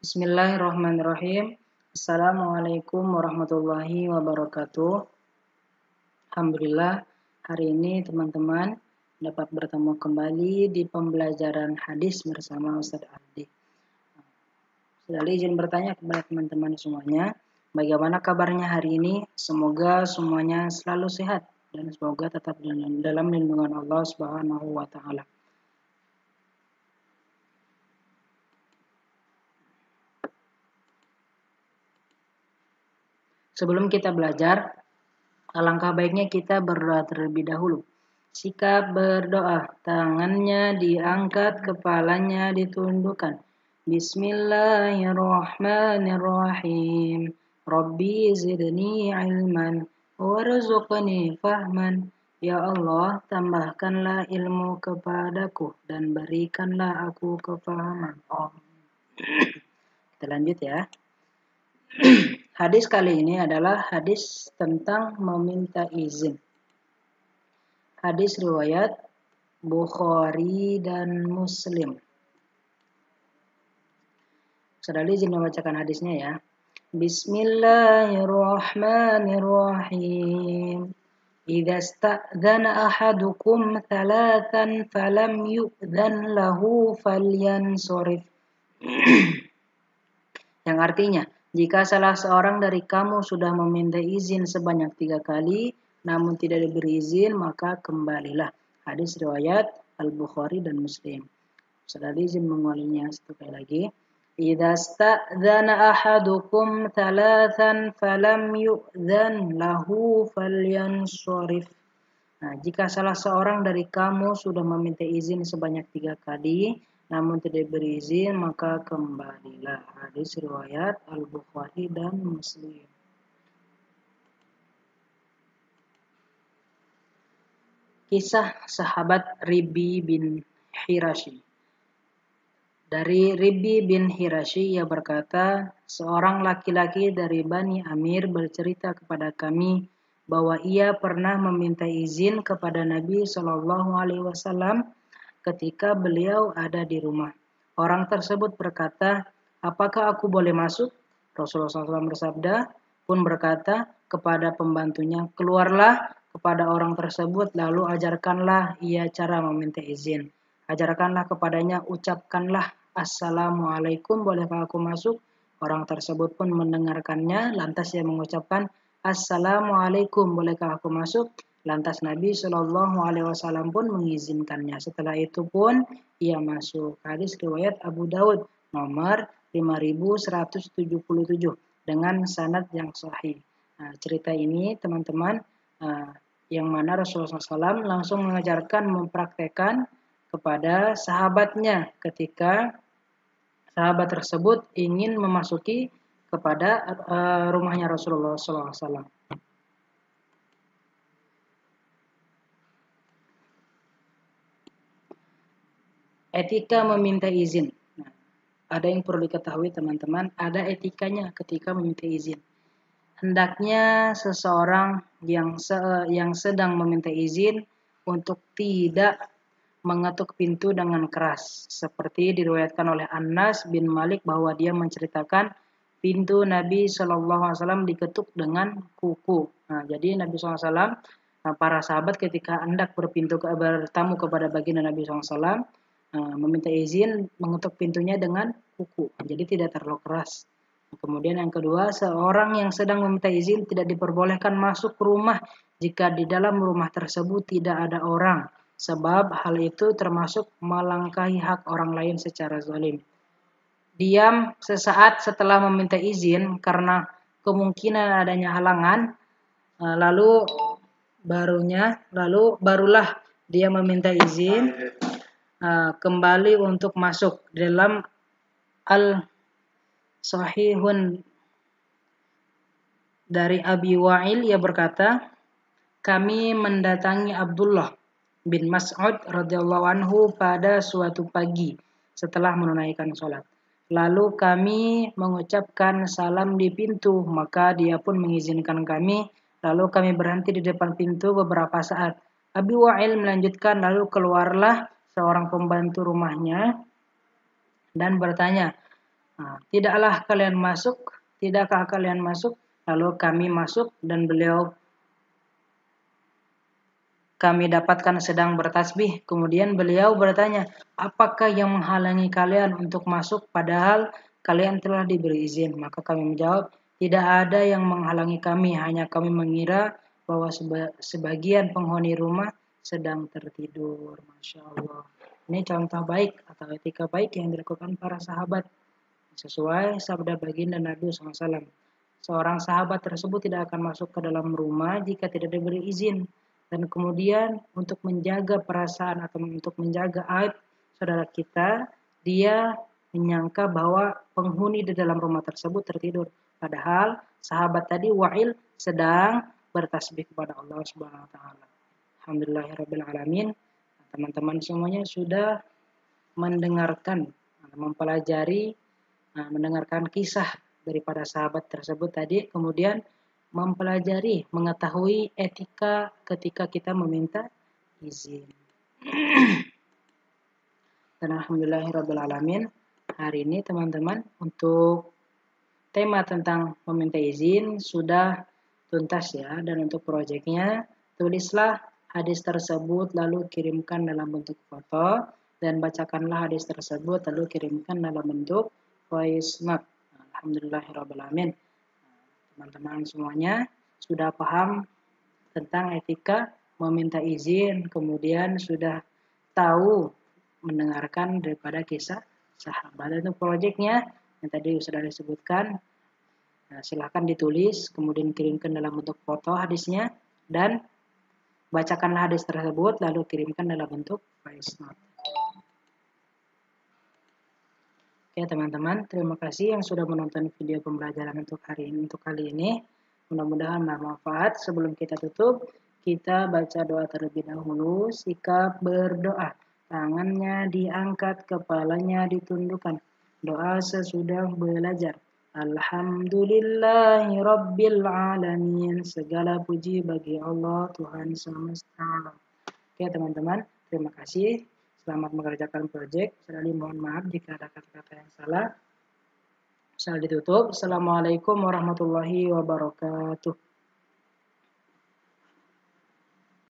Bismillahirrahmanirrahim. Assalamualaikum warahmatullahi wabarakatuh. Alhamdulillah, hari ini teman-teman dapat bertemu kembali di pembelajaran hadis bersama Ustadz Ardi. Sudah izin bertanya kepada teman-teman semuanya, bagaimana kabarnya hari ini? Semoga semuanya selalu sehat dan semoga tetap dalam lindungan Allah Subhanahu wa taala. Sebelum kita belajar, alangkah baiknya kita berdoa terlebih dahulu. Sikap berdoa, tangannya diangkat, kepalanya ditundukkan. Bismillahirrahmanirrahim. Rabbi zidni ilman, warzuqni fahman. Ya Allah, tambahkanlah ilmu kepadaku dan berikanlah aku kefahaman. Kita lanjut ya. Hadis kali ini adalah hadis tentang meminta izin. Hadis riwayat Bukhari dan Muslim. Saudara izin membacakan hadisnya ya. Bismillahirrahmanirrahim. Idza sta'dzana ahadukum thalathan falam yu'dzan lahu falyansurif. Yang artinya, jika salah seorang dari kamu sudah meminta izin sebanyak 3 kali, namun tidak diberi izin, maka kembalilah. Hadis riwayat Al-Bukhari dan Muslim. Saudara izin mengulanginya satu kali lagi. Idza sta'dzana ahadukum thalathan falam yu'dzan lahu falyansurif. Nah, jika salah seorang dari kamu sudah meminta izin sebanyak 3 kali, namun tidak diberi izin, maka kembalilah. Hadis riwayat Al-Bukhari dan Muslim. Kisah sahabat Ribi bin Hirashi. Dari Ribi bin Hirashi, ia berkata, seorang laki-laki dari Bani Amir bercerita kepada kami bahwa ia pernah meminta izin kepada Nabi Shallallahu Alaihi Wasallam ketika beliau ada di rumah. Orang tersebut berkata, apakah aku boleh masuk? Rasulullah SAW bersabda, pun berkata kepada pembantunya, keluarlah kepada orang tersebut, lalu ajarkanlah ia cara meminta izin. Ajarkanlah kepadanya, ucapkanlah, Assalamualaikum, bolehkah aku masuk? Orang tersebut pun mendengarkannya, lantas ia mengucapkan, Assalamualaikum, bolehkah aku masuk? Lantas Nabi Shallallahu Alaihi Wasallam pun mengizinkannya. Setelah itu pun ia masuk. Hadis riwayat Abu Daud nomor 5177 dengan sanad yang sahih. Nah, cerita ini teman-teman yang mana Rasulullah SAW langsung mengajarkan, mempraktekkan kepada sahabatnya ketika sahabat tersebut ingin memasuki kepada rumahnya Rasulullah SAW. Etika meminta izin. Nah, ada yang perlu diketahui teman-teman, ada etikanya ketika meminta izin. Hendaknya seseorang yang sedang meminta izin untuk tidak mengetuk pintu dengan keras. Seperti diriwayatkan oleh Anas bin Malik bahwa dia menceritakan pintu Nabi SAW diketuk dengan kuku. Nah, jadi Nabi SAW, para sahabat ketika hendak bertamu kepada baginda Nabi SAW, meminta izin mengetuk pintunya dengan kuku, jadi tidak terlalu keras. Kemudian yang kedua, seorang yang sedang meminta izin tidak diperbolehkan masuk ke rumah jika di dalam rumah tersebut tidak ada orang, sebab hal itu termasuk melangkahi hak orang lain secara zalim. Diam sesaat setelah meminta izin karena kemungkinan adanya halangan, lalu barulah dia meminta izin kembali untuk masuk. Dalam Al-Sahihun dari Abi Wa'il, ia berkata, kami mendatangi Abdullah bin Mas'ud radhiyallahu anhu pada suatu pagi setelah menunaikan sholat. Lalu kami mengucapkan salam di pintu, maka dia pun mengizinkan kami. Lalu kami berhenti di depan pintu beberapa saat. Abi Wa'il melanjutkan, lalu keluarlah seorang pembantu rumahnya dan bertanya, Nah, tidakkah kalian masuk? Lalu kami masuk dan kami dapatkan sedang bertasbih. Kemudian beliau bertanya, apakah yang menghalangi kalian untuk masuk padahal kalian telah diberi izin? Maka kami menjawab, tidak ada yang menghalangi kami, hanya kami mengira bahwa sebagian penghuni rumah sedang tertidur. Masya Allah. Ini contoh baik atau etika baik yang dilakukan para sahabat. Sesuai sabda baginda Nabi SAW. Seorang sahabat tersebut tidak akan masuk ke dalam rumah jika tidak diberi izin. Dan kemudian untuk menjaga perasaan atau untuk menjaga aib saudara kita, dia menyangka bahwa penghuni di dalam rumah tersebut tertidur. Padahal sahabat tadi Wa'il sedang bertasbih kepada Allah Subhanahu wa taala. Alhamdulillahirabbil alamin. Teman-teman semuanya sudah mendengarkan, mempelajari, mendengarkan kisah daripada sahabat tersebut tadi, kemudian mempelajari, mengetahui etika ketika kita meminta izin. Dan alhamdulillahirrabbilalamin, hari ini teman-teman untuk tema tentang meminta izin sudah tuntas ya. Dan untuk proyeknya, tulislah hadis tersebut lalu kirimkan dalam bentuk foto dan bacakanlah hadis tersebut lalu kirimkan dalam bentuk voice note. Alhamdulillahirrabbilalamin. Teman-teman semuanya sudah paham tentang etika meminta izin, kemudian sudah tahu mendengarkan daripada kisah sahabat. Untuk proyeknya yang tadi sudah disebutkan, silahkan ditulis, kemudian kirimkan dalam bentuk foto hadisnya, dan bacakanlah hadis tersebut, lalu kirimkan dalam bentuk voice note. Oke teman-teman, terima kasih yang sudah menonton video pembelajaran untuk hari ini, untuk kali ini. Mudah-mudahan bermanfaat. Sebelum kita tutup, kita baca doa terlebih dahulu. Sikap berdoa. Tangannya diangkat, kepalanya ditundukkan. Doa sesudah belajar. Alhamdulillahi Rabbil Alamin. Segala puji bagi Allah, Tuhan semesta alam. Oke teman-teman, terima kasih. Selamat mengerjakan proyek. Sekali mohon maaf jika ada kata-kata yang salah. Saya ditutup. Assalamualaikum warahmatullahi wabarakatuh.